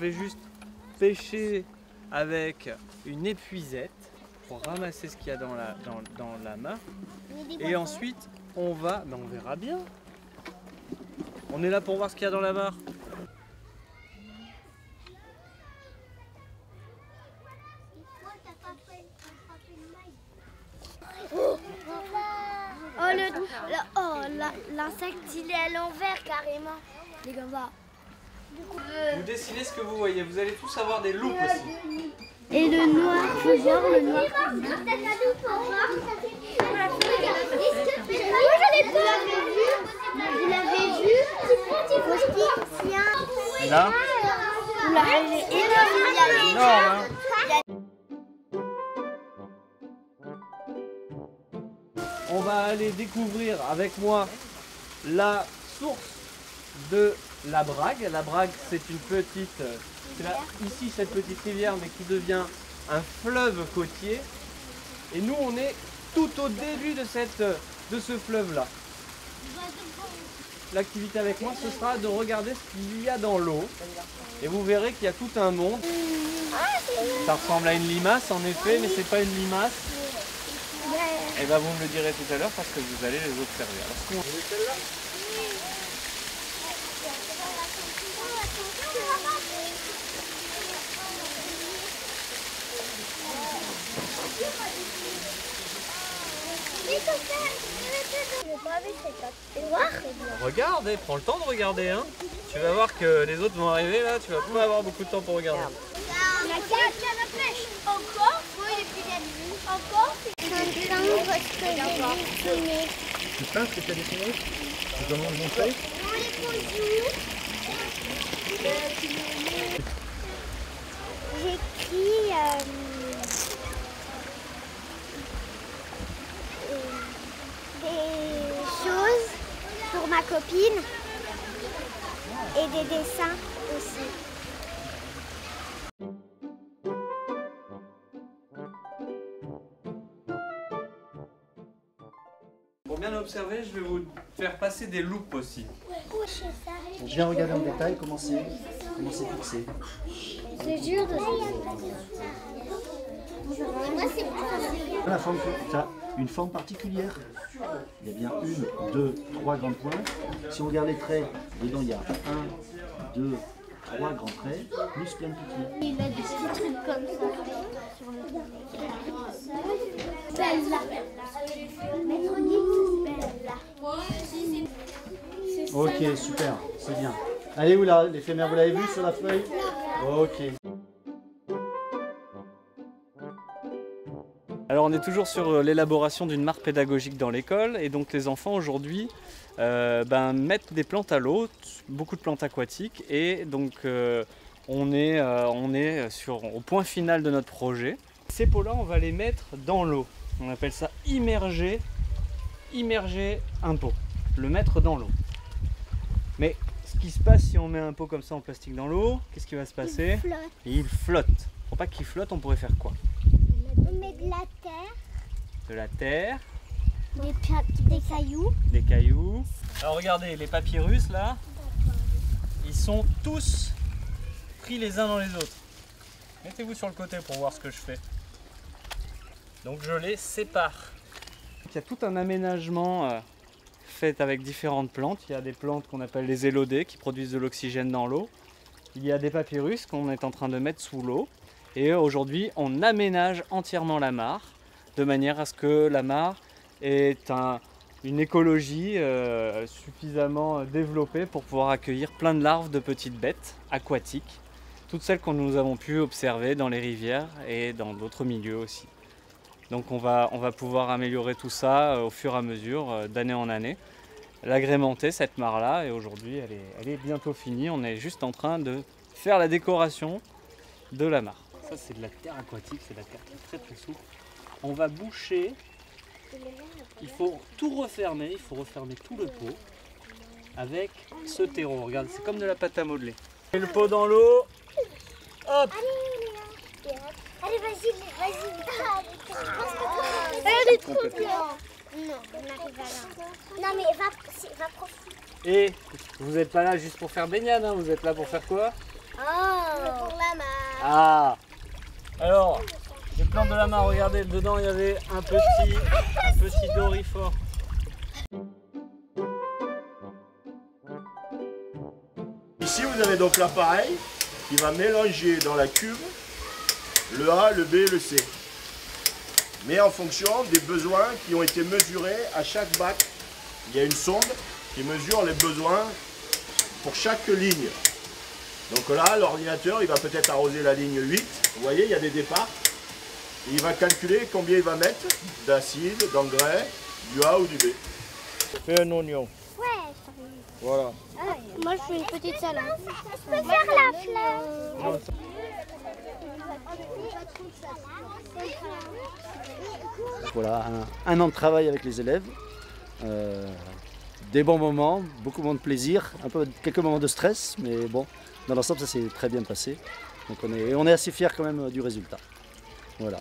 vais juste pêcher avec une épuisette pour ramasser ce qu'il y a dans la mare. Et ensuite, on va... Ben on verra bien. On est là pour voir ce qu'il y a dans la mare. L'insecte il est à l'envers carrément. Les gambas. Vous dessinez ce que vous voyez, vous allez tous avoir des loupes aussi. Et le noir, faut voir le noir. Vous l'avez vu? Et là? Vous l'avez énorme. Hein. On va aller découvrir avec moi la source de la Brague. La Brague, c'est une petite, ici cette petite rivière, mais qui devient un fleuve côtier. Et nous, on est tout au début de ce fleuve-là. L'activité avec moi, ce sera de regarder ce qu'il y a dans l'eau. Et vous verrez qu'il y a tout un monde. Ça ressemble à une limace, en effet, mais c'est pas une limace. Et ben vous me le direz tout à l'heure parce que vous allez les observer. Alors, regarde, prends le temps de regarder. Hein. Tu vas voir que les autres vont arriver là, tu vas pas avoir beaucoup de temps pour regarder. La canne à pêche. Encore? Oui, il est plus gagné. Encore? Je suis en train de voir ce que j'ai dessiné. Tu peins ce que tu as dessiné? Tu peux me montrer? J'écris des choses pour ma copine et des dessins aussi. Pour bien observer, je vais vous faire passer des loupes aussi. Pour bien regarder en détail comment c'est fixé. Je jure de La forme, tu as une forme particulière. Il y a bien une, deux, trois grands points. Si on regarde les traits, dedans il y a 1, 2, 3 grands traits, plus plein de petits. Il a des petits trucs comme ça. Bella. Ok, super, c'est bien. Allez, où là? L'éphémère, vous l'avez vu sur la feuille? Ok. Alors on est toujours sur l'élaboration d'une mare pédagogique dans l'école et donc les enfants aujourd'hui mettent des plantes à l'eau, beaucoup de plantes aquatiques et donc on est au point final de notre projet. Ces pots-là on va les mettre dans l'eau, on appelle ça immerger un pot, le mettre dans l'eau. Mais ce qui se passe si on met un pot comme ça en plastique dans l'eau, qu'est-ce qui va se passer? Il flotte. Pour pas qu'il flotte, on pourrait faire quoi? On met de la terre. De la terre. Des cailloux. Des cailloux. Alors regardez, les papyrus là, ils sont tous pris les uns dans les autres. Mettez-vous sur le côté pour voir ce que je fais. Donc je les sépare. Il y a tout un aménagement fait avec différentes plantes. Il y a des plantes qu'on appelle les élodées qui produisent de l'oxygène dans l'eau. Il y a des papyrus qu'on est en train de mettre sous l'eau. Et aujourd'hui, on aménage entièrement la mare de manière à ce que la mare ait une écologie suffisamment développée pour pouvoir accueillir plein de larves de petites bêtes aquatiques, toutes celles que nous avons pu observer dans les rivières et dans d'autres milieux aussi. Donc on va pouvoir améliorer tout ça au fur et à mesure, d'année en année, l'agrémenter cette mare-là, et aujourd'hui elle est bientôt finie, on est juste en train de faire la décoration de la mare. Ça c'est de la terre aquatique, c'est de la terre qui est très souple. On va boucher, il faut tout refermer, il faut refermer tout le pot avec ce terreau. Regarde, c'est comme de la pâte à modeler. Et le pot dans l'eau, hop. Allez, vas-y. Elle est trop bien. Non, on arrive à là. Non, mais va profiter. Et vous n'êtes pas là juste pour faire baignade, hein, vous êtes là pour faire quoi? Oh. Ah. Alors, les plantes de la main, regardez, dedans il y avait un petit dorifort. Ici vous avez donc l'appareil qui va mélanger dans la cuve le A, le B et le C. Mais en fonction des besoins qui ont été mesurés à chaque bac. Il y a une sonde qui mesure les besoins pour chaque ligne. Donc là, l'ordinateur, il va peut-être arroser la ligne 8. Vous voyez, il y a des départs. Et il va calculer combien il va mettre d'acide, d'engrais, du A ou du B. Fais un oignon. Ouais, Voilà. moi je fais une petite salade. Je peux faire la fleur. Voilà, un an de travail avec les élèves, des bons moments, beaucoup de plaisir, quelques moments de stress, mais bon, dans l'ensemble ça s'est très bien passé. Donc on est assez fiers quand même du résultat. Voilà.